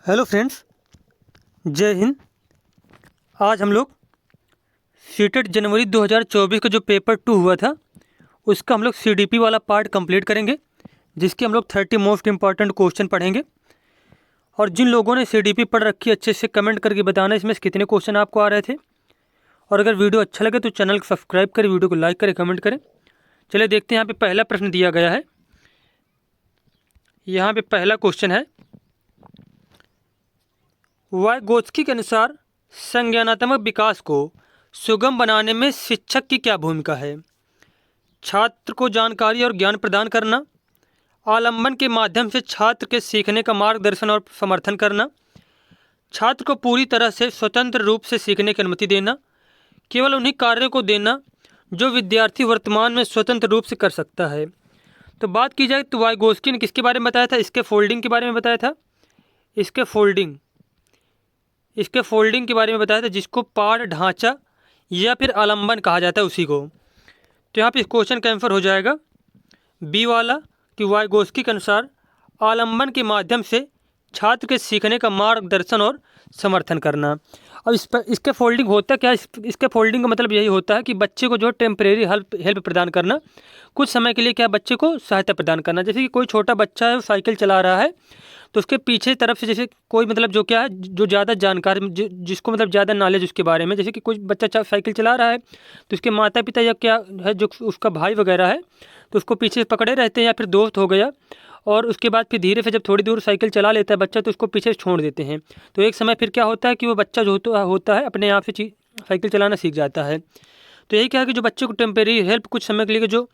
Hello friends, जय हिंद। आज हम लोग सीटेट जनवरी 2024 का जो पेपर 2 हुआ था उसका हम लोग सीडीपी वाला पार्ट कंप्लीट करेंगे, जिसके हम लोग 30 मोस्ट इंपॉर्टेंट क्वेश्चन पढ़ेंगे। और जिन लोगों ने सीडीपी पढ़ रखी है अच्छे से कमेंट करके बताना इसमें से कितने क्वेश्चन आपको आ रहे थे। और अगर वीडियो अच्छा लगे तो चैनल को सब्सक्राइब करें, वीडियो को लाइक करें, कमेंट करें। चलिए देखते हैं। यहाँ पे पहला प्रश्न दिया गया है। यहाँ पे पहला क्वेश्चन है, वाइगोत्स्की के अनुसार संज्ञानात्मक विकास को सुगम बनाने में शिक्षक की क्या भूमिका है? छात्र को जानकारी और ज्ञान प्रदान करना, आलंबन के माध्यम से छात्र के सीखने का मार्गदर्शन और समर्थन करना, छात्र को पूरी तरह से स्वतंत्र रूप से सीखने की अनुमति देना, केवल उन्हीं कार्यों को देना जो विद्यार्थी वर्तमान में स्वतंत्र रूप से कर सकता है। तो बात की जाए तो वाइगोत्स्की ने किसके बारे में बताया था? इसके फोल्डिंग के बारे में बताया था। इसके फोल्डिंग के बारे में बताया था, जिसको पाठ ढांचा या फिर आलंबन कहा जाता है उसी को। तो यहाँ पे इस क्वेश्चन का आंसर हो जाएगा बी वाला, कि वाइगोत्स्की के अनुसार आलंबन के माध्यम से छात्र के सीखने का मार्गदर्शन और समर्थन करना। अब इसके फोल्डिंग होता क्या? इसके फोल्डिंग का मतलब यही होता है कि बच्चे को जो टेम्परेरी हेल्प प्रदान करना, कुछ समय के लिए क्या बच्चे को सहायता प्रदान करना। जैसे कि कोई छोटा बच्चा है, वो साइकिल चला रहा है, तो उसके पीछे तरफ से जैसे कोई मतलब जो क्या है, जो ज़्यादा जानकारी जिसको मतलब ज़्यादा नॉलेज उसके बारे में, जैसे कि कोई बच्चा साइकिल चला रहा है तो उसके माता पिता या क्या है जो उसका भाई वगैरह है तो उसको पीछे पकड़े रहते हैं, या फिर दोस्त हो गया। और उसके बाद फिर धीरे से जब थोड़ी दूर साइकिल चला लेता है बच्चा तो उसको पीछे छोड़ देते हैं। तो एक समय फिर क्या होता है कि वो बच्चा जो होता है अपने आप से साइकिल चलाना सीख जाता है। तो यही क्या है कि जो बच्चे को टेम्परेरी हेल्प कुछ समय के लिए जो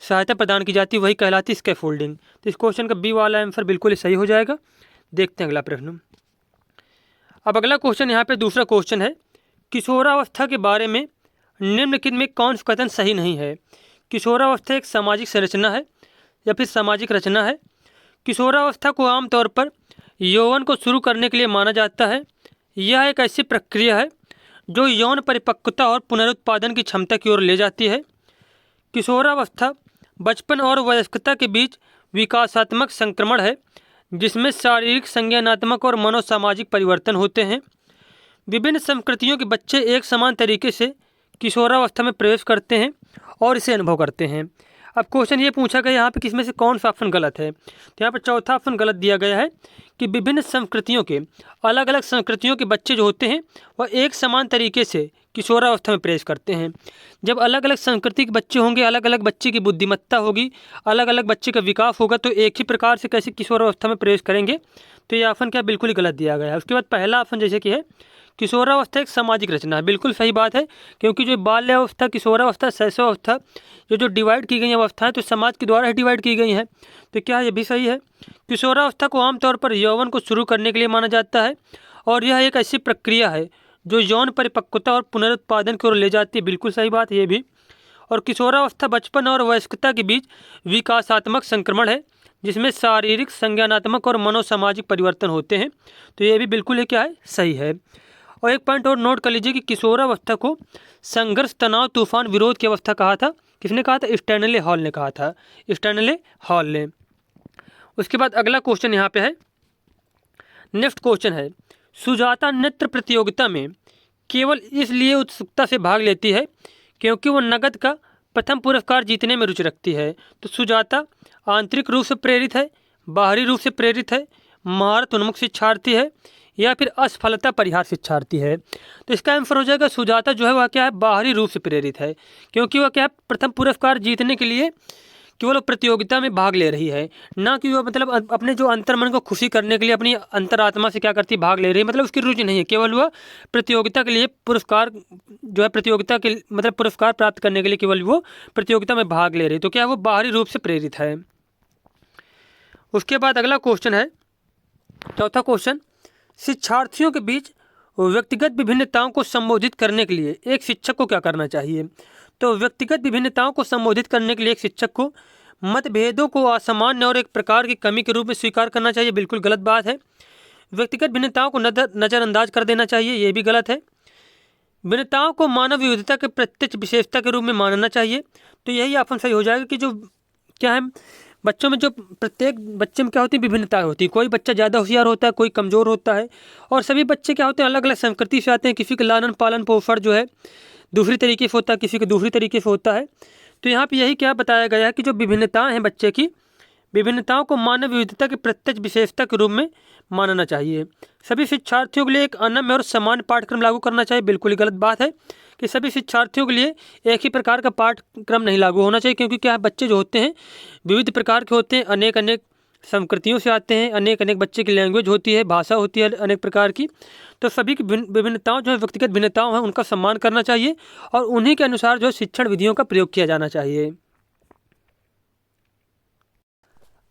सहायता प्रदान की जाती है वही कहलाती है स्कैफोल्डिंग। तो इस क्वेश्चन का बी वाला आंसर बिल्कुल ही सही हो जाएगा। देखते हैं अगला प्रश्न। अब अगला क्वेश्चन यहाँ पे दूसरा क्वेश्चन है, किशोरावस्था के बारे में निम्नलिखित में कौन सा कथन सही नहीं है? किशोरावस्था एक सामाजिक संरचना है या फिर सामाजिक रचना है? किशोरावस्था को आमतौर पर यौवन को शुरू करने के लिए माना जाता है। यह एक ऐसी प्रक्रिया है जो यौन परिपक्वता और पुनरुत्पादन की क्षमता की ओर ले जाती है। किशोरावस्था बचपन और वयस्कता के बीच विकासात्मक संक्रमण है, जिसमें शारीरिक, संज्ञानात्मक और मनोसामाजिक परिवर्तन होते हैं। विभिन्न संस्कृतियों के बच्चे एक समान तरीके से किशोरावस्था में प्रवेश करते हैं और इसे अनुभव करते हैं। अब क्वेश्चन ये पूछा गया यहाँ पे किसमें से कौन सा ऑप्शन गलत है? तो यहाँ पर चौथा ऑप्शन गलत दिया गया है कि विभिन्न संस्कृतियों के अलग अलग संस्कृतियों के बच्चे जो होते हैं वह एक समान तरीके से किशोरावस्था में प्रवेश करते हैं। जब अलग अलग संस्कृति के बच्चे होंगे, अलग अलग बच्चे की बुद्धिमत्ता होगी, अलग अलग बच्चे का विकास होगा, तो एक ही प्रकार से कैसे किशोरावस्था में प्रवेश करेंगे? तो ये ऑप्शन क्या बिल्कुल ही गलत दिया गया है। उसके बाद पहला ऑप्शन जैसे कि है, किशोरावस्था एक सामाजिक रचना है, बिल्कुल सही बात है, क्योंकि जो बाल्यावस्था, किशोरावस्था, शैशवावस्था जो डिवाइड की गई हैं अवस्थाएं तो समाज के द्वारा ही डिवाइड की गई हैं। तो क्या ये भी सही है? किशोरावस्था को आमतौर पर यौवन को शुरू करने के लिए माना जाता है और यह एक ऐसी प्रक्रिया है जो यौन परिपक्वता और पुनरुत्पादन की ओर ले जाती है, बिल्कुल सही बात है ये भी। और किशोरावस्था बचपन और वयस्कता के बीच विकासात्मक संक्रमण है, जिसमें शारीरिक, संज्ञानात्मक और मनोसामाजिक परिवर्तन होते हैं। तो ये भी बिल्कुल है क्या है, सही है। और एक पॉइंट और नोट कर लीजिए कि किशोरावस्था को संघर्ष, तनाव, तूफान, विरोध की अवस्था कहा था। किसने कहा था? स्टैनले हॉल ने कहा था, स्टैनले हॉल ने। उसके बाद अगला क्वेश्चन यहाँ पे है, नेक्स्ट क्वेश्चन है, सुजाता नृत्य प्रतियोगिता में केवल इसलिए उत्सुकता से भाग लेती है क्योंकि वो नगद का प्रथम पुरस्कार जीतने में रुचि रखती है। तो सुजाता आंतरिक रूप से प्रेरित है, बाहरी रूप से प्रेरित है, महारत उन्मुख शिक्षार्थी है, या फिर असफलता परिहार शिक्षार्थी है? तो इसका आंसर हो जाएगा सुजाता जो है वह क्या है, बाहरी रूप से प्रेरित है, क्योंकि वह क्या है, प्रथम पुरस्कार जीतने के लिए केवल प्रतियोगिता में भाग ले रही है, ना कि वह मतलब अपने जो अंतर्मन को खुशी करने के लिए अपनी अंतरात्मा से क्या करती, भाग ले रही है। मतलब उसकी रुचि नहीं है, केवल वह प्रतियोगिता के लिए पुरस्कार जो है, प्रतियोगिता के मतलब पुरस्कार प्राप्त करने के लिए केवल वो प्रतियोगिता में भाग ले रही है। तो क्या वो बाहरी रूप से प्रेरित है। उसके बाद अगला क्वेश्चन है, चौथा क्वेश्चन, शिक्षार्थियों के बीच व्यक्तिगत विभिन्नताओं को संबोधित करने के लिए एक शिक्षक को क्या करना चाहिए? तो व्यक्तिगत विभिन्नताओं को संबोधित करने के लिए एक शिक्षक को मतभेदों को असामान्य और एक प्रकार की कमी के रूप में स्वीकार करना चाहिए, बिल्कुल गलत बात है। व्यक्तिगत भिन्नताओं को नज़रअंदाज कर देना चाहिए, ये भी गलत है। भिन्नताओं को मानव विविधता के प्रत्यक्ष विशेषता के रूप में मानना चाहिए। तो यही ऑप्शन सही हो जाएगा कि जो क्या है, बच्चों में जो प्रत्येक बच्चे में क्या होती है, विभिन्नताएं होती है। कोई बच्चा ज़्यादा होशियार होता है, कोई कमज़ोर होता है, और सभी बच्चे क्या होते हैं, अलग अलग संस्कृति से आते हैं। किसी का लालन पालन पोषण जो है दूसरी तरीके से होता है, किसी का दूसरी तरीके से होता है। तो यहाँ पे यही क्या बताया गया है कि जो विभिन्नताएं हैं बच्चे की, विभिन्नताओं को मानव विविधता के प्रत्यक्ष विशेषता के रूप में मानना चाहिए। सभी शिक्षार्थियों के लिए एक अनम्य और समान पाठ्यक्रम लागू करना चाहिए। बिल्कुल ही गलत बात है कि सभी शिक्षार्थियों के लिए एक ही प्रकार का पाठ्यक्रम नहीं लागू होना चाहिए, क्योंकि क्या है, बच्चे जो होते हैं विविध प्रकार के होते हैं, अनेक अनेक संस्कृतियों से आते हैं, अनेक अनेक बच्चे की लैंग्वेज होती है, भाषा होती है अनेक प्रकार की। तो सभी की विभिन्नताओं जो है, व्यक्तिगत भिन्नताओं हैं, उनका सम्मान करना चाहिए और उन्हीं के अनुसार जो है शिक्षण विधियों का प्रयोग किया जाना चाहिए।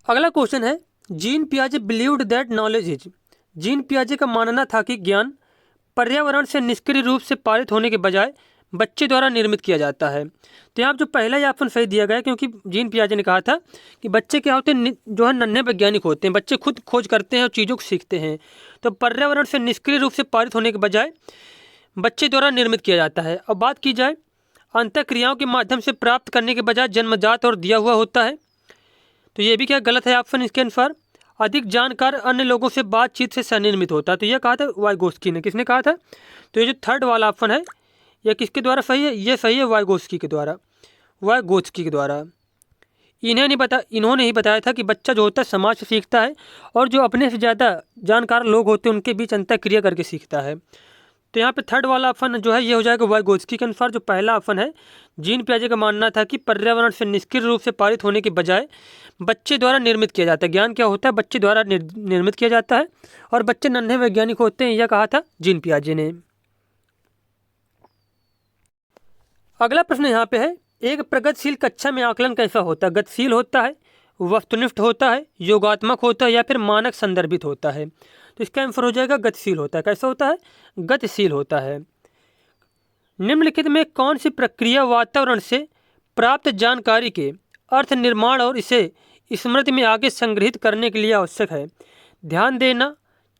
अगला क्वेश्चन है, जीन पियाजे believed that knowledge is. Jean पियाजे का मानना था कि ज्ञान पर्यावरण से निष्क्रिय रूप से पारित होने के बजाय बच्चे द्वारा निर्मित किया जाता है। तो यहाँ जो पहला ही ऑप्शन सही दिया गया है, क्योंकि जीन पियाजे ने कहा था कि बच्चे क्या होते हैं, जो है नन्हे वैज्ञानिक होते हैं, बच्चे खुद खोज करते हैं और चीज़ों को सीखते हैं। तो पर्यावरण से निष्क्रिय रूप से पारित होने के बजाय बच्चे द्वारा निर्मित किया जाता है। अब बात की जाए, अंतःक्रियाओं के माध्यम से प्राप्त करने के बजाय जन्मजात और दिया हुआ होता है। तो ये भी क्या गलत है ऑप्शन इसके अनुसार। अधिक जानकार अन्य लोगों से बातचीत से स्वनिर्मित होता है। तो यह कहा था वाइगोस्की ने। किसने कहा था? तो ये जो थर्ड वाला ऑप्शन है, यह किसके द्वारा सही है? ये सही है वाइगोस्की के द्वारा, वाइगोस्की के द्वारा। इन्होंने ही बताया था कि बच्चा जो होता है समाज से सीखता है, और जो अपने से ज़्यादा जानकार लोग होते हैं उनके बीच अंतःक्रिया करके सीखता है। तो यहाँ पे थर्ड वाला ऑप्शन जो है ये हो जाएगा वाइगोस्की के अनुसार। जो पहला ऑप्शन है, जीन पियाजे का मानना था कि पर्यावरण से निष्क्रिय रूप से पारित होने के बजाय बच्चे द्वारा निर्मित किया जाता है। ज्ञान क्या होता है? बच्चे द्वारा निर्मित किया जाता है, और बच्चे नन्हे वैज्ञानिक होते हैं, यह कहा था जीन पियाजे ने। अगला प्रश्न यहाँ पे है, एक प्रगतिशील कक्षा में आकलन कैसा होता है? गतिशील होता है, वस्तुनिष्ठ होता है, योगात्मक होता है, या फिर मानक संदर्भित होता है? तो इसका आंसर हो जाएगा गतिशील होता है। कैसा होता है? गतिशील होता है। निम्नलिखित में कौन सी प्रक्रिया वातावरण से प्राप्त जानकारी के अर्थ निर्माण और इसे स्मृति में आगे संग्रहित करने के लिए आवश्यक है? ध्यान देना,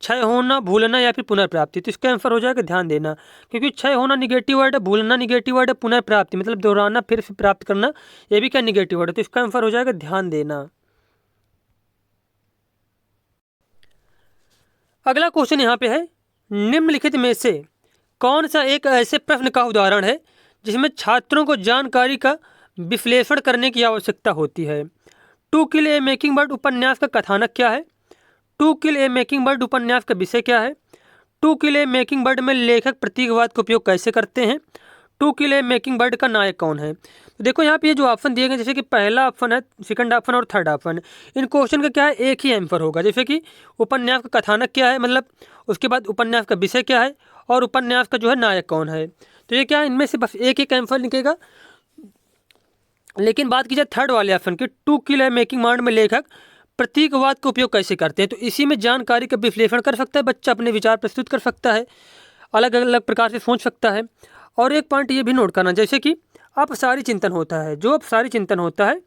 क्षय होना, भूलना, या फिर पुनर्प्राप्ति? तो इसका आंसर हो जाएगा ध्यान देना, क्योंकि क्षय होना निगेटिव वर्ड है, भूलना निगेटिव वर्ड है, पुनर्प्राप्ति मतलब दोहराना फिर से प्राप्त करना, ये भी क्या निगेटिव वर्ड है। तो इसका आंसर हो जाएगा ध्यान देना। अगला क्वेश्चन यहाँ पे है, निम्नलिखित में से कौन सा एक ऐसे प्रश्न का उदाहरण है जिसमें छात्रों को जानकारी का विश्लेषण करने की आवश्यकता होती है? To kill a mockingbird उपन्यास का कथानक क्या है? To kill a mockingbird उपन्यास का विषय क्या है? To kill a mockingbird में लेखक प्रतीकवाद का उपयोग कैसे करते हैं? To kill a mockingbird का नायक कौन है? तो देखो यहाँ पे ये जो ऑप्शन दिए गए, जैसे कि पहला ऑप्शन है, सेकंड ऑप्शन और थर्ड ऑप्शन, इन क्वेश्चन का क्या है, एक ही आंसर होगा। जैसे कि उपन्यास का कथानक क्या है, मतलब उसके बाद उपन्यास का विषय क्या है, और उपन्यास का जो है नायक कौन है। तो ये क्या है, इनमें से बस एक ही आंसर निकलेगा। लेकिन बात की जाए थर्ड वाले ऑप्शन की, to kill a mockingbird में लेखक प्रतीकवाद का उपयोग कैसे करते हैं, तो इसी में जानकारी का विश्लेषण कर सकता है बच्चा, अपने विचार प्रस्तुत कर सकता है, अलग अलग प्रकार से सोच सकता है। और एक पॉइंट ये भी नोट करना, जैसे कि अपसारी चिंतन होता है, जो अपसारी चिंतन होता है,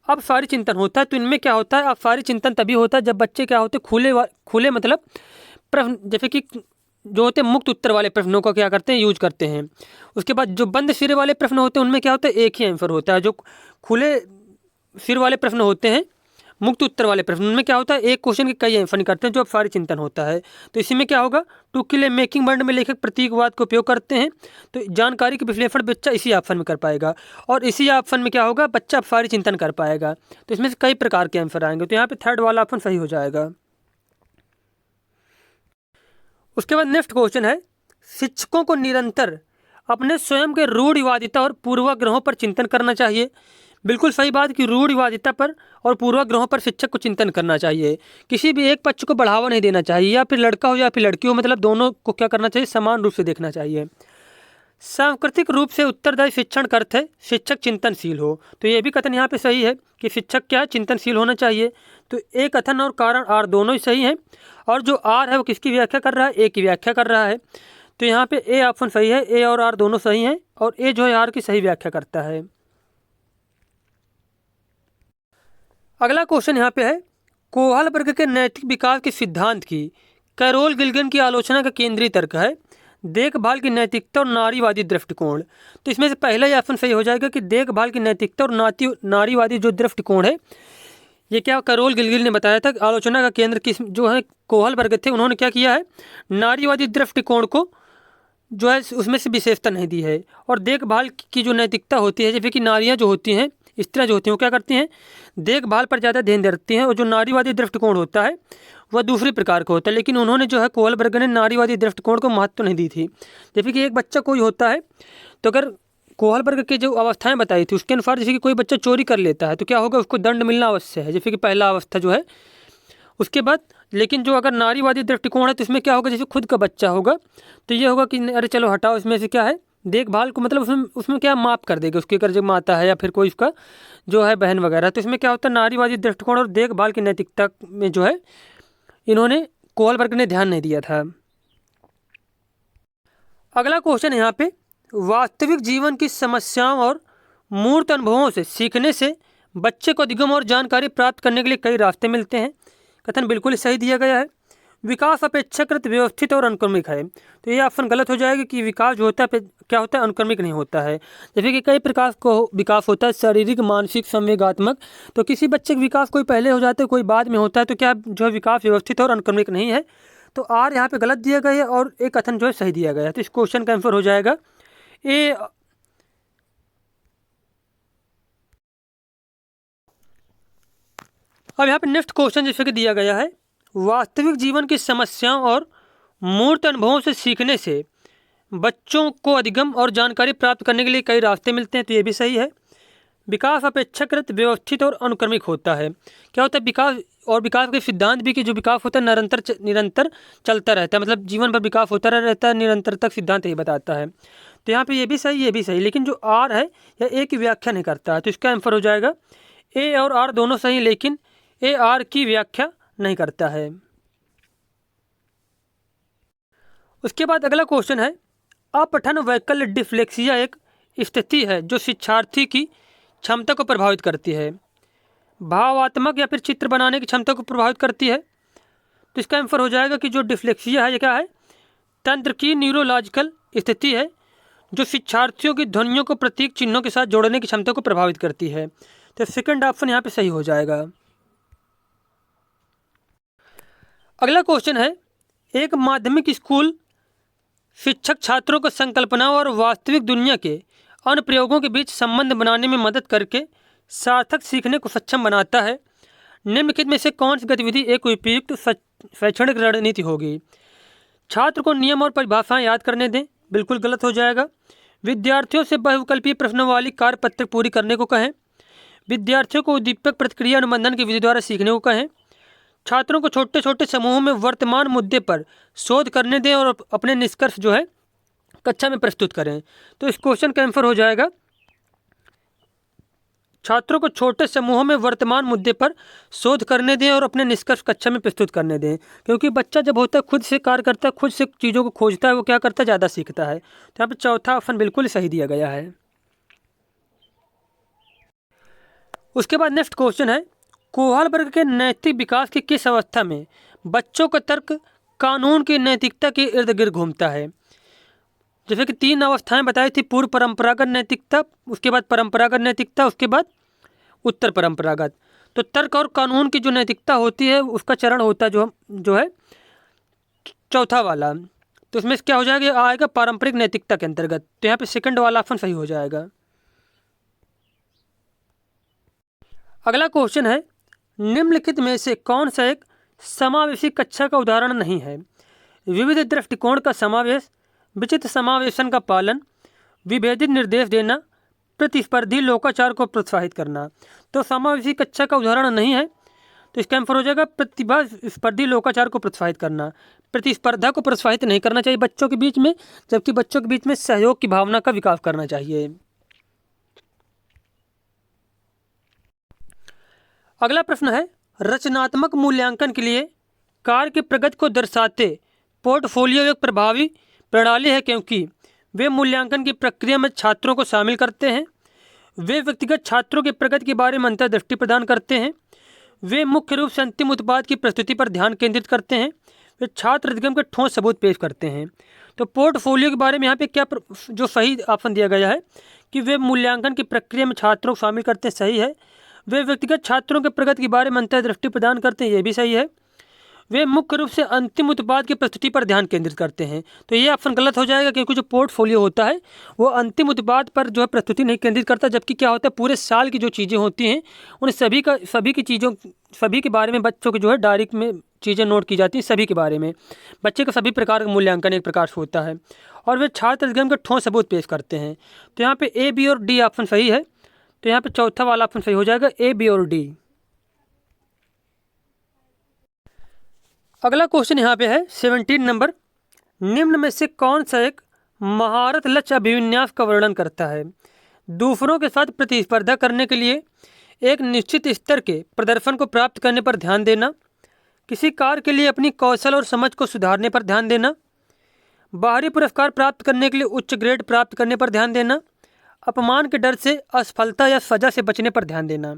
अपसारी चिंतन होता है, तो इनमें क्या होता है, अपसारी चिंतन तभी होता है जब बच्चे क्या होते हैं, खुले मतलब प्रश्न, जैसे कि जो होते हैं मुक्त उत्तर वाले प्रश्नों को क्या करते हैं, यूज करते हैं। उसके बाद जो बंद सिरे वाले प्रश्न होते हैं उनमें क्या होता है, एक ही आंसर होता है। जो खुले सिर वाले प्रश्न होते हैं, मुक्त उत्तर वाले प्रश्न, उनमें क्या होता है, एक क्वेश्चन के कई आंसर करते हैं, जो अपसारी चिंतन होता है। तो इसी में क्या होगा, to kill a mockingbird में लेखक प्रतीकवाद का उपयोग करते हैं, तो जानकारी के विश्लेषण बच्चा इसी ऑप्शन में कर पाएगा, और इसी ऑप्शन में क्या होगा, बच्चा अपसारी चिंतन कर पाएगा। तो इसमें से कई प्रकार के आंसर आएंगे, तो यहाँ पे थर्ड वाला ऑप्शन सही हो जाएगा। उसके बाद नेक्स्ट क्वेश्चन है, शिक्षकों को निरंतर अपने स्वयं के रूढ़िवादिता और पूर्वाग्रहों पर चिंतन करना चाहिए। बिल्कुल सही बात कि रूढ़िवादिता पर और पूर्वाग्रहों पर शिक्षक को चिंतन करना चाहिए। किसी भी एक पक्ष को बढ़ावा नहीं देना चाहिए, या फिर लड़का हो या फिर लड़की हो, मतलब दोनों को क्या करना चाहिए, समान रूप से देखना चाहिए। सांस्कृतिक रूप से उत्तरदायी शिक्षण का अर्थ है शिक्षक चिंतनशील हो। तो ये भी कथन यहाँ पे सही है कि शिक्षक क्या है, चिंतनशील होना चाहिए। तो ए कथन और कारण आर दोनों ही सही हैं, और जो आर है वो किसकी व्याख्या कर रहा है, ए की व्याख्या कर रहा है। तो यहाँ पे ए ऑप्शन सही है, ए और आर दोनों सही हैं, और ए जो है आर की सही व्याख्या करता है। अगला क्वेश्चन यहाँ पे है, कोहलबर्ग के नैतिक विकास के सिद्धांत की कैरोल गिल्गन की आलोचना का केंद्रीय तर्क है देखभाल की नैतिकता और नारीवादी दृष्टिकोण। तो इसमें से पहला ही ऑप्शन सही हो जाएगा कि देखभाल की नैतिकता और नारीवादी जो दृष्टिकोण है, ये क्या करोल गिलगिल ने बताया था। आलोचना का केंद्र किस जो है कोहल वर्ग थे, उन्होंने क्या किया है, नारीवादी दृष्टिकोण को जो है उसमें से विशेषता नहीं दी है। और देखभाल की जो नैतिकता होती है, जैसे कि नारियाँ जो होती हैं, स्त्रियाँ जो होती हैं, वो क्या करती हैं, देखभाल पर ज़्यादा ध्यान देती हैं। और जो नारीवादी दृष्टिकोण होता है वह दूसरे प्रकार का होता है। लेकिन उन्होंने जो है कोहल वर्ग ने नारीवादी दृष्टिकोण को महत्व नहीं दी थी। जैसे कि एक बच्चा कोई होता है, तो अगर कोहल वर्ग की जो अवस्थाएं बताई थी उसके अनुसार जैसे कि कोई बच्चा चोरी कर लेता है तो क्या होगा, उसको दंड मिलना अवश्य है, जैसे कि पहला अवस्था जो है। उसके बाद लेकिन जो अगर नारीवादी दृष्टिकोण है तो इसमें क्या होगा, जैसे खुद का बच्चा होगा तो ये होगा कि अरे चलो हटाओ, इसमें से क्या है देखभाल को, मतलब उसमें उसमें क्या माफ़ कर देगा उसकी, अगर जो माता है या फिर कोई उसका जो है बहन वगैरह। तो इसमें क्या होता है, नारीवादी दृष्टिकोण और देखभाल की नैतिकता में जो है इन्होंने कोहल वर्ग ने ध्यान नहीं दिया था। अगला क्वेश्चन यहाँ पे, वास्तविक जीवन की समस्याओं और मूर्त अनुभवों से सीखने से बच्चे को अधिगम और जानकारी प्राप्त करने के लिए कई रास्ते मिलते हैं। कथन बिल्कुल ही सही दिया गया है। विकास अपेक्षाकृत व्यवस्थित और अनुक्रमिक है, तो ये ऑप्शन गलत हो जाएगा कि विकास जो होता है क्या होता है, अनुक्रमिक नहीं होता है। जैसे कि कई प्रकार को विकास होता है, शारीरिक, मानसिक, संवेगात्मक। तो किसी बच्चे का विकास कोई पहले हो जाता है कोई बाद में होता है, तो क्या जो है विकास व्यवस्थित और अनुक्रमिक नहीं है। तो आर यहाँ पे गलत दिया गया है और एक कथन जो है सही दिया गया है। तो इस क्वेश्चन का आंसर हो जाएगा ए। अब यहाँ पे नेक्स्ट क्वेश्चन जैसे कि दिया गया है, वास्तविक जीवन की समस्याओं और मूर्त अनुभवों से सीखने से बच्चों को अधिगम और जानकारी प्राप्त करने के लिए कई रास्ते मिलते हैं, तो ये भी सही है। विकास अपेक्षाकृत व्यवस्थित और अनुक्रमिक होता है। क्या होता है विकास, और विकास के सिद्धांत भी कि जो विकास होता है निरंतर चलता रहता है, मतलब जीवन भर विकास होता रहता है, निरंतर तक सिद्धांत यही बताता है। तो यहाँ पे ये भी सही, ये भी सही, लेकिन जो आर है यह ए की व्याख्या नहीं करता है, तो इसका आंसर हो जाएगा ए और आर दोनों सही, लेकिन ए आर की व्याख्या नहीं करता है। उसके बाद अगला क्वेश्चन है, अपठन वैकल्य डिस्लेक्सिया एक स्थिति है जो शिक्षार्थी की क्षमता को प्रभावित करती है, भावात्मक या फिर चित्र बनाने की क्षमता को प्रभावित करती है। तो इसका आंसर हो जाएगा कि जो डिस्लेक्सिया है ये क्या है, तंत्र की न्यूरोलॉजिकल स्थिति है जो शिक्षार्थियों की ध्वनियों को प्रतीक चिन्हों के साथ जोड़ने की क्षमता को प्रभावित करती है। तो सेकंड ऑप्शन यहाँ पे सही हो जाएगा। अगला क्वेश्चन है, एक माध्यमिक स्कूल शिक्षक छात्रों को संकल्पना और वास्तविक दुनिया के अनुप्रयोगों के बीच संबंध बनाने में मदद करके सार्थक सीखने को सक्षम बनाता है। निम्नलिखित में से कौन सी गतिविधि एक उपयुक्त शैक्षणिक रणनीति होगी। छात्र को नियम और परिभाषाएं याद करने दें, बिल्कुल गलत हो जाएगा। विद्यार्थियों से बहुविकल्पीय प्रश्नों वाली कार्यपत्र पूरी करने को कहें। विद्यार्थियों को उद्दीपक प्रतिक्रिया अनुबंधन की विधि द्वारा सीखने को कहें। छात्रों को छोटे छोटे समूहों में वर्तमान मुद्दे पर शोध करने दें और अपने निष्कर्ष जो है कक्षा में प्रस्तुत करें। तो इस क्वेश्चन का आंसर हो जाएगा, छात्रों को छोटे समूहों में वर्तमान मुद्दे पर शोध करने दें और अपने निष्कर्ष कक्षा में प्रस्तुत करने दें। क्योंकि बच्चा जब होता है खुद से कार्य करता है, खुद से चीज़ों को खोजता है, वो क्या करता है, ज़्यादा सीखता है। तो यहाँ पर चौथा ऑप्शन बिल्कुल सही दिया गया है। उसके बाद नेक्स्ट क्वेश्चन है, कोहल वर्ग के नैतिक विकास की किस अवस्था में बच्चों का तर्क कानून की नैतिकता के इर्द गिर्द घूमता है। जैसे कि 3 अवस्थाएं बताई थी, पूर्व परंपरागत नैतिकता, उसके बाद परंपरागत नैतिकता, उसके बाद उत्तर परंपरागत। तो तर्क और कानून की जो नैतिकता होती है उसका चरण होता है जो है चौथा वाला। तो उसमें क्या हो जाएगा, आएगा पारंपरिक नैतिकता के अंतर्गत। तो यहाँ पे सेकंड वाला ऑप्शन सही हो जाएगा। अगला क्वेश्चन है, निम्नलिखित में से कौन सा एक समावेशी कक्षा का उदाहरण नहीं है। विविध दृष्टिकोण का समावेश, विचित्र समावेशन का पालन, विभेदित निर्देश देना, प्रतिस्पर्धी लोकाचार को प्रोत्साहित करना। तो समावेशी कक्षा का उदाहरण नहीं है, तो इसका आंसर हो जाएगा प्रतिभा स्पर्धी लोकाचार को प्रोत्साहित करना। प्रतिस्पर्धा को प्रोत्साहित नहीं करना चाहिए बच्चों के बीच में, जबकि बच्चों के बीच में सहयोग की भावना का विकास करना चाहिए। अगला प्रश्न है, रचनात्मक मूल्यांकन के लिए कार्य की प्रगति को दर्शाते पोर्टफोलियो एक प्रभावी प्रणाली है क्योंकि वे मूल्यांकन की प्रक्रिया में छात्रों को शामिल करते हैं, वे व्यक्तिगत छात्रों की प्रगति के बारे में अंतर्दृष्टि प्रदान करते हैं, वे मुख्य रूप से अंतिम उत्पाद की प्रस्तुति पर ध्यान केंद्रित करते हैं, वे छात्र अधिगम के ठोस सबूत पेश करते हैं। तो पोर्टफोलियो के बारे में यहाँ पे क्या जो सही ऑप्शन दिया गया है कि वे मूल्यांकन की प्रक्रिया में छात्रों को शामिल करते हैं, सही है। वे व्यक्तिगत छात्रों के प्रगति के बारे में अंतर्दृष्टि प्रदान करते हैं, ये भी सही है। वे मुख्य रूप से अंतिम उत्पाद की प्रस्तुति पर ध्यान केंद्रित करते हैं, तो ये ऑप्शन गलत हो जाएगा, क्योंकि जो पोर्टफोलियो होता है वो अंतिम उत्पाद पर जो है प्रस्तुति नहीं केंद्रित करता, जबकि क्या होता है पूरे साल की जो चीज़ें होती हैं उन सभी के बारे में बच्चों के जो है डायरी में चीज़ें नोट की जाती हैं, सभी के बारे में बच्चे का सभी प्रकार का मूल्यांकन एक प्रकार से होता है, और वे छात्र अधिगम के ठोस सबूत पेश करते हैं। तो यहाँ पे ए, बी और डी ऑप्शन सही है, तो यहाँ पे चौथा वाला ऑप्शन सही हो जाएगा, ए, बी और डी। अगला क्वेश्चन यहाँ पे है 17 नंबर, निम्न में से कौन सा एक महारत लक्ष्य अभिविन्यास का वर्णन करता है? दूसरों के साथ प्रतिस्पर्धा करने के लिए एक निश्चित स्तर के प्रदर्शन को प्राप्त करने पर ध्यान देना, किसी कार्य के लिए अपनी कौशल और समझ को सुधारने पर ध्यान देना, बाहरी पुरस्कार प्राप्त करने के लिए उच्च ग्रेड प्राप्त करने पर ध्यान देना, अपमान के डर से असफलता या सजा से बचने पर ध्यान देना।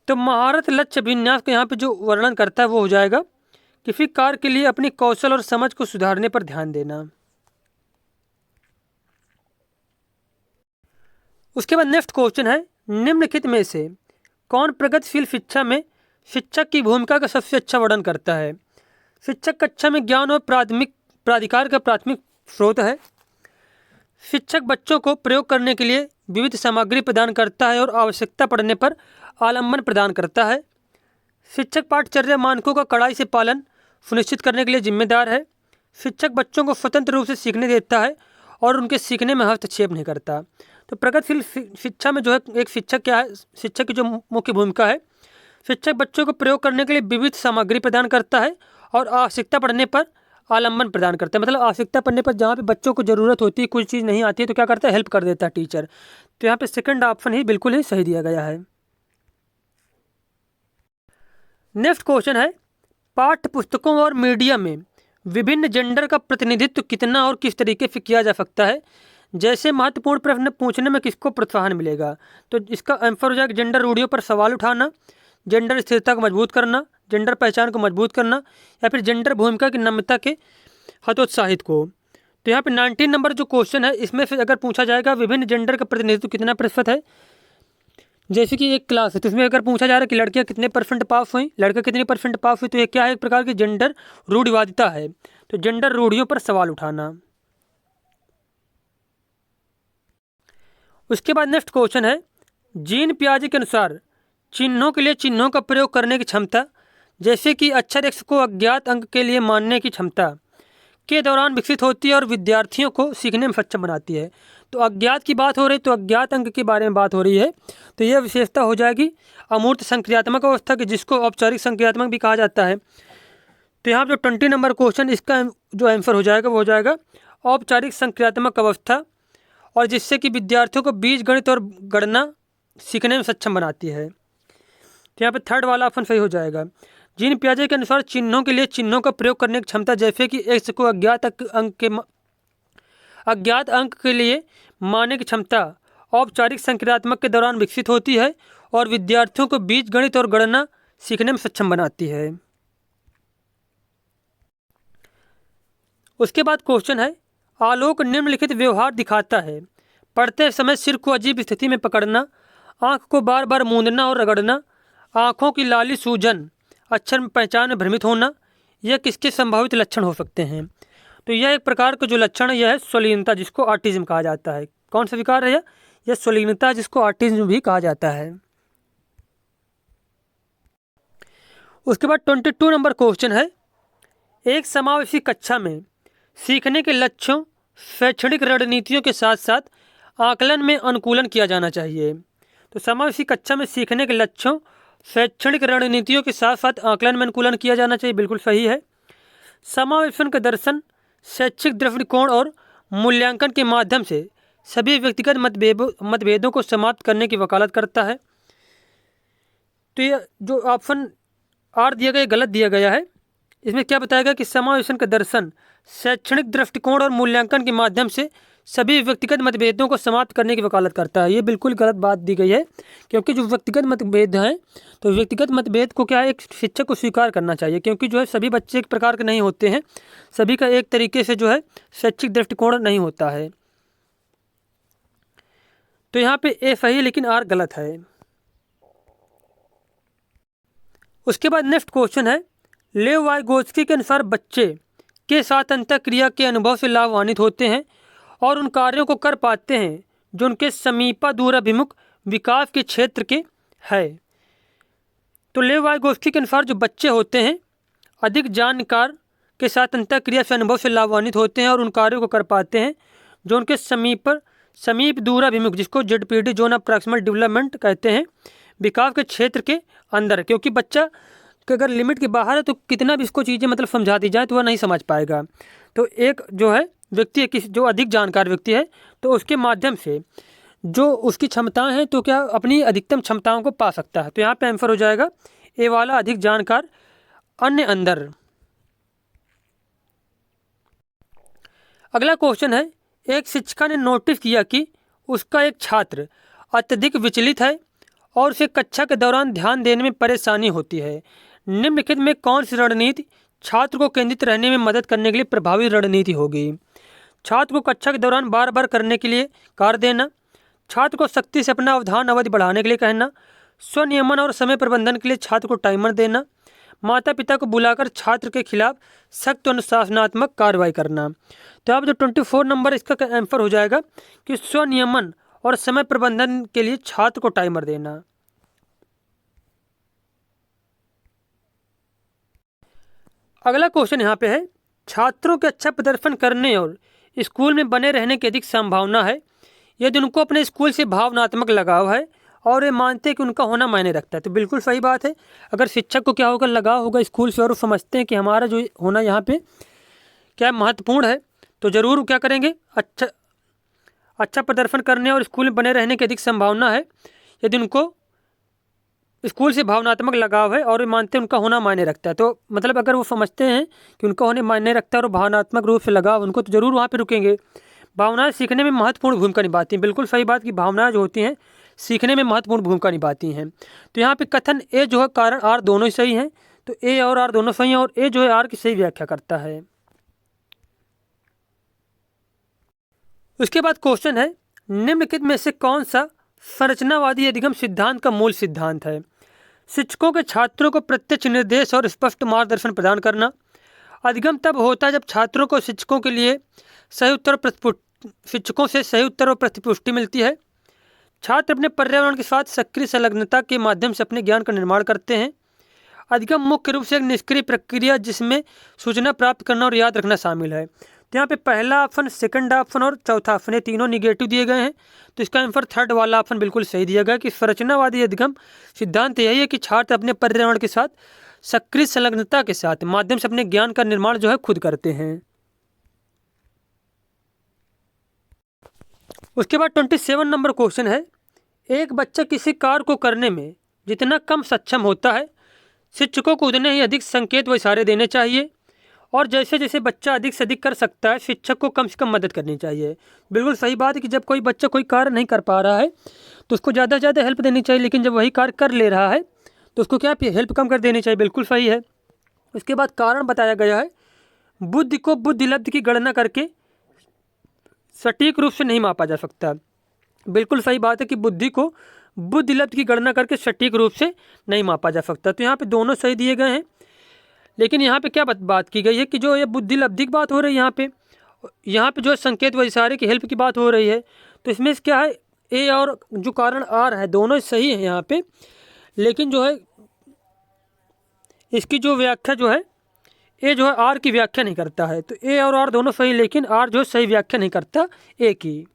तो महारत लक्ष्य अभिविन्यास का यहाँ पे जो वर्णन करता है वो हो जाएगा किसी कार्य के लिए अपनी कौशल और समझ को सुधारने पर ध्यान देना। उसके बाद नेक्स्ट क्वेश्चन है, निम्नलिखित में से कौन प्रगतिशील शिक्षा में शिक्षक की भूमिका का सबसे अच्छा वर्णन करता है? शिक्षक कक्षा में ज्ञान और प्राधिकार का प्राथमिक स्रोत है। शिक्षक बच्चों को प्रयोग करने के लिए विविध सामग्री प्रदान करता है और आवश्यकता पड़ने पर आलम्बन प्रदान करता है। शिक्षक पाठचर्या मानकों का कड़ाई से पालन सुनिश्चित करने के लिए जिम्मेदार है। शिक्षक बच्चों को स्वतंत्र रूप से सीखने देता है और उनके सीखने में हस्तक्षेप नहीं करता। तो प्रगतिशील शिक्षा में जो है एक शिक्षक क्या है, शिक्षक की जो मुख्य भूमिका है, शिक्षक बच्चों को प्रयोग करने के लिए विविध सामग्री प्रदान करता है और आवश्यकता पड़ने पर आलम्बन प्रदान करता है। मतलब आवश्यकता पड़ने पर जहाँ पे बच्चों को ज़रूरत होती है, कुछ चीज़ नहीं आती है, तो क्या करता है, हेल्प कर देता है टीचर। तो यहाँ पे सेकंड ऑप्शन ही बिल्कुल ही सही दिया गया है। नेक्स्ट क्वेश्चन है, पाठ्य पुस्तकों और मीडिया में विभिन्न जेंडर का प्रतिनिधित्व कितना और किस तरीके से किया जा सकता है? जैसे महत्वपूर्ण प्रश्न पूछने में किसको प्रोत्साहन मिलेगा? तो इसका आंसर हो जाएगा जेंडर रूढ़ियों पर सवाल उठाना, जेंडर स्थिरता को मजबूत करना, जेंडर पहचान को मजबूत करना, या फिर जेंडर भूमिका की नम्रता के हतोत्साहित को। तो यहाँ पे 19 नंबर जो क्वेश्चन है, इसमें से अगर पूछा जाएगा विभिन्न जेंडर का प्रतिनिधित्व कितना प्रतिशत है, जैसे कि एक क्लास है तो इसमें अगर पूछा जा रहा है कि लड़कियां कितने परसेंट पास हुई, लड़के कितने परसेंट पास हुई, तो ये क्या है, एक प्रकार की जेंडर रूढ़िवादिता है। तो जेंडर रूढ़ियों पर सवाल उठाना। उसके बाद नेक्स्ट क्वेश्चन है, जीन पियाजे के अनुसार चिन्हों के लिए चिन्हों का प्रयोग करने की क्षमता, जैसे कि अक्षर एक्स को अज्ञात अंक के लिए मानने की क्षमता के दौरान विकसित होती है और विद्यार्थियों को सीखने में सक्षम बनाती है। तो अज्ञात की बात हो रही, तो अज्ञात अंक के बारे में बात हो रही है, तो यह विशेषता हो जाएगी अमूर्त संक्रियात्मक अवस्था की, जिसको औपचारिक संक्रियात्मक भी कहा जाता है। तो यहाँ पे 20 नंबर क्वेश्चन, इसका जो आंसर हो जाएगा वो हो जाएगा औपचारिक संक्रियात्मक अवस्था, और जिससे कि विद्यार्थियों को बीज गणित और गणना सीखने में सक्षम बनाती है। तो यहाँ पे थर्ड वाला ऑप्शन सही हो जाएगा। जीन पियाजे के अनुसार चिन्हों के लिए चिन्हों का प्रयोग करने की क्षमता, जैसे कि एक्स को अज्ञात अंक के लिए मानने की क्षमता औपचारिक संक्रियात्मक के दौरान विकसित होती है और विद्यार्थियों को बीज गणित और गणना सीखने में सक्षम बनाती है। उसके बाद क्वेश्चन है, आलोक निम्नलिखित व्यवहार दिखाता है, पढ़ते समय सिर को अजीब स्थिति में पकड़ना, आँख को बार बार मूंदना और रगड़ना, आँखों की लाली सूजन, अक्षर पहचान में भ्रमित होना, यह किसके संभावित लक्षण हो सकते हैं? तो यह एक प्रकार का जो लक्षण है यह है स्वलीनता, जिसको ऑटिज्म कहा जाता है। कौन सा विकार है यह स्वलीनता, जिसको ऑटिज्म भी कहा जाता है। उसके बाद 22 नंबर क्वेश्चन है, एक समावेशी कक्षा में सीखने के लक्ष्यों, शैक्षणिक रणनीतियों के साथ साथ आकलन में अनुकूलन किया जाना चाहिए। तो समावेशी कक्षा में सीखने के लक्ष्यों, शैक्षणिक रणनीतियों के साथ साथ आकलन में अनुकूलन किया जाना चाहिए, बिल्कुल सही है। समावेशन का दर्शन शैक्षिक दृष्टिकोण और मूल्यांकन के माध्यम से सभी व्यक्तिगत मतभेदों को समाप्त करने की वकालत करता है। तो ये जो ऑप्शन आर दिया गया गलत दिया गया है। इसमें क्या बताया गया कि समावेशन का दर्शन शैक्षणिक दृष्टिकोण और मूल्यांकन के माध्यम से सभी व्यक्तिगत मतभेदों को समाप्त करने की वकालत करता है। ये बिल्कुल गलत बात दी गई है, क्योंकि जो व्यक्तिगत मतभेद हैं, तो व्यक्तिगत मतभेद को क्या है, एक शिक्षक को स्वीकार करना चाहिए, क्योंकि जो है सभी बच्चे एक प्रकार के नहीं होते हैं, सभी का एक तरीके से जो है शैक्षिक दृष्टिकोण नहीं होता है। तो यहाँ पे ए सही है, लेकिन आर गलत है। उसके बाद नेक्स्ट क्वेश्चन है, लेव वाइगोत्स्की के अनुसार बच्चे के साथ अंतःक्रिया के अनुभव से लाभान्वित होते हैं और उन कार्यों को कर पाते हैं जो उनके समीपा दूराभिमुख विकास के क्षेत्र के है। तो लेव वाइगोत्स्की के अनुसार जो बच्चे होते हैं अधिक जानकार के साथ अंतःक्रिया से अनुभव से लाभान्वित होते हैं और उन कार्यों को कर पाते हैं जो उनके समीप दूराभिमुख, जिसको ZPD zone of proximal development कहते हैं, विकास के क्षेत्र के अंदर। क्योंकि बच्चा कि अगर लिमिट के बाहर है तो कितना भी इसको चीज़ें मतलब समझा दी जाए तो वह नहीं समझ पाएगा। तो एक जो है व्यक्ति है, किसी जो अधिक जानकार व्यक्ति है, तो उसके माध्यम से जो उसकी क्षमताएं हैं तो क्या अपनी अधिकतम क्षमताओं को पा सकता है। तो यहाँ पे आंसर हो जाएगा ए वाला, अधिक जानकार अन्य अंदर। अगला क्वेश्चन है, एक शिक्षिका ने नोटिस किया कि उसका एक छात्र अत्यधिक विचलित है और उसे कक्षा के दौरान ध्यान देने में परेशानी होती है। निम्नलिखित में कौन सी रणनीति छात्र को केंद्रित रहने में मदद करने के लिए प्रभावी रणनीति होगी? छात्र को कक्षा के दौरान बार बार करने के लिए कार्य देना, छात्र को सख्ती से अपना अवधान अवधि बढ़ाने के लिए कहना, स्वनियमन और समय प्रबंधन के लिए छात्र को टाइमर देना, माता पिता को बुलाकर छात्र के खिलाफ सख्त अनुशासनात्मक कार्रवाई करना। तो अब जो 24 नंबर इसका आंसर हो जाएगा कि स्वनियमन और समय प्रबंधन के लिए छात्र को टाइमर देना। अगला क्वेश्चन यहाँ पे है, छात्रों के अच्छा प्रदर्शन करने और स्कूल में बने रहने की अधिक संभावना है यदि उनको अपने स्कूल से भावनात्मक लगाव है और ये मानते हैं कि उनका होना मायने रखता है। तो बिल्कुल सही बात है। अगर शिक्षक को क्या होगा, लगाव होगा स्कूल से और वो समझते हैं कि हमारा जो होना यहाँ पे क्या महत्वपूर्ण है, तो ज़रूर क्या करेंगे, अच्छा प्रदर्शन करने और स्कूल में बने रहने की अधिक संभावना है यदि उनको स्कूल से भावनात्मक लगाव है और मानते हैं उनका होना मायने रखता है। तो मतलब अगर वो समझते हैं कि उनका होने मायने रखता है और भावनात्मक रूप से लगाव उनको, तो ज़रूर वहाँ पे रुकेंगे। भावनाएं सीखने में महत्वपूर्ण भूमिका निभाती हैं। बिल्कुल सही बात कि भावनाएं जो होती हैं सीखने में महत्वपूर्ण भूमिका निभाती हैं। तो यहाँ पे कथन ए जो है कारण आर दोनों ही सही हैं। तो ए और आर दोनों सही हैं और ए जो है आर की सही व्याख्या करता है। उसके बाद क्वेश्चन है, निम्नलिखित में से कौन सा संरचनावादी अधिगम सिद्धांत का मूल सिद्धांत है? शिक्षकों के छात्रों को प्रत्यक्ष निर्देश और स्पष्ट मार्गदर्शन प्रदान करना। अधिगम तब होता है जब छात्रों को शिक्षकों से सही उत्तर और प्रतिपुष्टि मिलती है। छात्र अपने पर्यावरण के साथ सक्रिय संलग्नता के माध्यम से अपने ज्ञान का निर्माण करते हैं। अधिगम मुख्य रूप से एक निष्क्रिय प्रक्रिया जिसमें सूचना प्राप्त करना और याद रखना शामिल है। तो यहाँ पे पहला ऑप्शन, सेकंड ऑप्शन और चौथा ऑप्शन ये तीनों निगेटिव दिए गए हैं। तो इसका आंसर थर्ड वाला ऑप्शन बिल्कुल सही दिया गया कि संरचनावादी अधिगम सिद्धांत यही है कि छात्र अपने पर्यावरण के साथ सक्रिय संलग्नता के साथ माध्यम से अपने ज्ञान का निर्माण जो है खुद करते हैं। उसके बाद 27 नंबर क्वेश्चन है, एक बच्चा किसी कार्य को करने में जितना कम सक्षम होता है शिक्षकों को उतने ही अधिक संकेत व इशारे देने चाहिए और जैसे जैसे बच्चा अधिक से अधिक कर सकता है शिक्षक को कम से कम मदद करनी चाहिए। बिल्कुल सही बात है कि जब कोई बच्चा कोई कार्य नहीं कर पा रहा है तो उसको ज़्यादा से ज़्यादा हेल्प देनी चाहिए, लेकिन जब वही कार्य कर ले रहा है तो उसको क्या हेल्प कम कर देनी चाहिए। बिल्कुल सही है। उसके बाद कारण बताया गया है, बुद्धि को बुद्धिलब्धि की गणना करके सटीक रूप से नहीं मापा जा सकता। बिल्कुल सही बात है कि बुद्धि को बुद्धिलब्धि की गणना करके सटीक रूप से नहीं मापा जा सकता। तो यहाँ पे दोनों सही दिए गए हैं, लेकिन यहाँ पे क्या बात की गई है कि जो ये बुद्धिलब्धि की बात हो रही है, यहाँ पे जो संकेत व इशारे की हेल्प की बात हो रही है। तो इसमें क्या है, ए और जो कारण आर है दोनों सही है यहाँ पे, लेकिन जो है इसकी जो व्याख्या जो है ए जो है आर की व्याख्या नहीं करता है। तो ए और आर दोनों सही, लेकिन आर जो है सही व्याख्या नहीं करता ए की।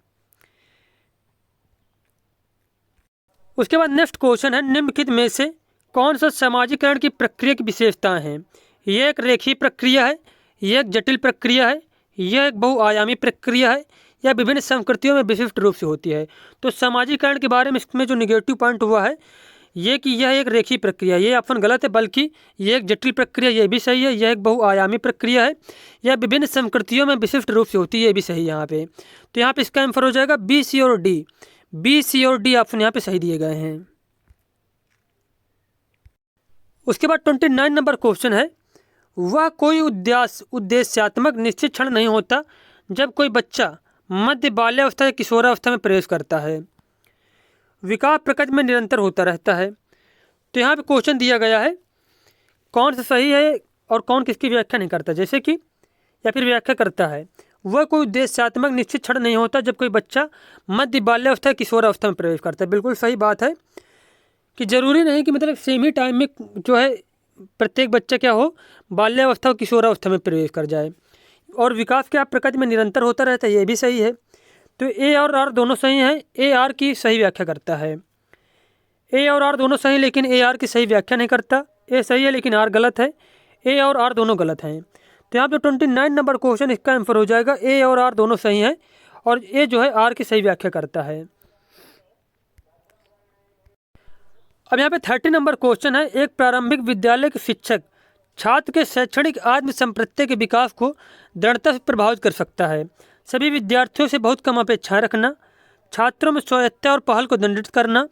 उसके बाद नेक्स्ट क्वेश्चन है, निम्नलिखित में से कौन सा सामाजिकरण की प्रक्रिया की विशेषताएं हैं? यह एक रेखीय प्रक्रिया है, यह एक जटिल प्रक्रिया है, यह एक बहुआयामी प्रक्रिया है, या विभिन्न संस्कृतियों में विशिष्ट रूप से होती है। तो सामाजिकरण के बारे में इसमें जो निगेटिव पॉइंट हुआ है ये कि यह एक रेखीय प्रक्रिया, ये ऑप्शन गलत है, बल्कि यह एक जटिल प्रक्रिया, ये भी सही है। यह एक बहुआयामी प्रक्रिया है, यह विभिन्न संस्कृतियों में विशिष्ट रूप से होती है, ये भी सही है यहाँ पे। तो यहाँ पे इसका आंसर हो जाएगा बी, सी और डी। बी, सी और डी ऑप्शन यहाँ पे सही दिए गए हैं। उसके बाद 29 नंबर क्वेश्चन है, वह कोई उद्देश्यात्मक निश्चित क्षण नहीं होता जब कोई बच्चा मध्य बाल्यावस्था या किशोरावस्था में प्रवेश करता है, विकास प्रकृति में निरंतर होता रहता है। तो यहाँ पे क्वेश्चन दिया गया है कौन सा सही है और कौन किसकी व्याख्या नहीं करता, जैसे कि या फिर व्याख्या करता है। वह कोई उद्देश्यात्मक निश्चित क्षण नहीं होता जब कोई बच्चा मध्य बाल्यावस्था या किशोरावस्था में प्रवेश करता है। बिल्कुल सही बात है कि जरूरी नहीं कि मतलब सेम ही टाइम में जो है प्रत्येक बच्चा क्या हो, बाल्यावस्था और किशोरावस्था में प्रवेश कर जाए। और विकास क्या प्रकृति में निरंतर होता रहता है, ये भी सही है। तो ए और आर दोनों सही हैं। ए आर की सही व्याख्या करता है। ए और आर दोनों सही, लेकिन ए आर की सही व्याख्या नहीं करता। ए सही है लेकिन आर गलत है। ए और आर दोनों गलत हैं। तो यहाँ पे 29 नंबर क्वेश्चन इसका आंसर हो जाएगा। ए और आर दोनों सही हैं और ए जो है आर की सही व्याख्या करता है। अब यहाँ पे 30 नंबर क्वेश्चन है, एक प्रारंभिक विद्यालय के शिक्षक छात्र के शैक्षणिक आत्म संप्रत्यय के विकास को दृढ़ता से प्रभावित कर सकता है। सभी विद्यार्थियों से बहुत कम अपेक्षाएं रखना, छात्रों में स्वायत्तता और पहल को दंडित करना,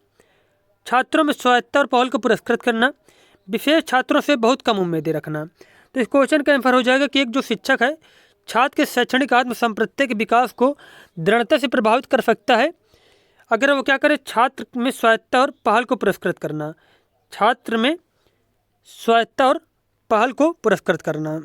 छात्रों में स्वायत्तता और पहल को पुरस्कृत करना, विशेष छात्रों से बहुत कम उम्मीदें रखना। तो इस क्वेश्चन का आंसर हो जाएगा कि एक जो शिक्षक है छात्र के शैक्षणिक आत्म संप्रत्यय के विकास को दृढ़ता से प्रभावित कर सकता है अगर वो क्या करे, छात्र में स्वायत्तता और पहल को पुरस्कृत करना, छात्र में स्वायत्तता और पहल को पुरस्कृत करना।